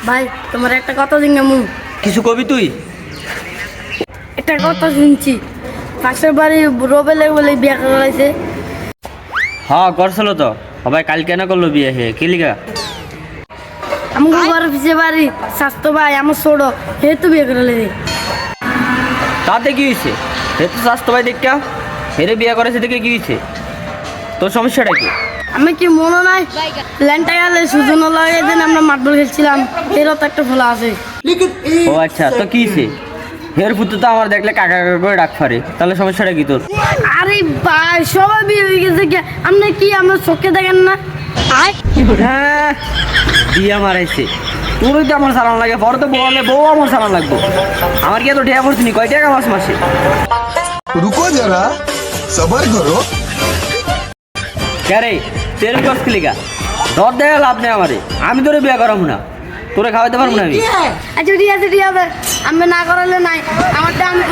ভাই তোমার একটা কথা জিজ্ঞামু। কিছু কবি তুই? একটা কথা শুনছি, পাশের বাড়ি রবেলে বলে বিয়ে করাইছে। হ্যাঁ করছিল তো, সবাই কাল কেন করলো বিয়ে হে কি লিগা? আমার ঘরের পিছিয়ে বাড়ি স্বাস্থ্য ভাই আমার ছোট, হে তো বিয়ে করে লেগে। তাতে কি হয়েছে? হে তো স্বাস্থ্য ভাই দেখা হেরে বিয়ে করেছে দেখে কি হয়েছে? তোর সমস্যাটা কি? আমি কি মনে নাই ল্যান্ডটা গেলে সুজন লাগাই দেন, আমরা মাঠবল খেলছিলাম, এরও তো একটা ফোলা আছে। ও আচ্ছা, তো কি হয়েছে? হের পুত্র তো আমার দেখলে কাকা কাকা করে ডাক ফারে, তাহলে সমস্যাটা কি তোর? আরে ভাই সবাই বিয়ে হয়ে গেছে, আপনি কি আমার চোখে দেখেন না? হ্যাঁ বিয়া মারাইছে, তোরই তো আমার সালান লাগে, পরে তো বউ আনলে বউ আমার সালান লাগবো। আমার কি এত ঠেয়া পড়ছি নি? কয় টাকা মাসে? रुको जरा सबर करो। কে রে তেল কষ্ট লিগা ধর দেখা লাভ নেই আমারে, আমি তোরে বিয়ে করাবো না, তোরে খাওয়াতে পারবো না আমি। আচ্ছা ঠিক আছে, আমি না করালে নাই, আমারটা আমি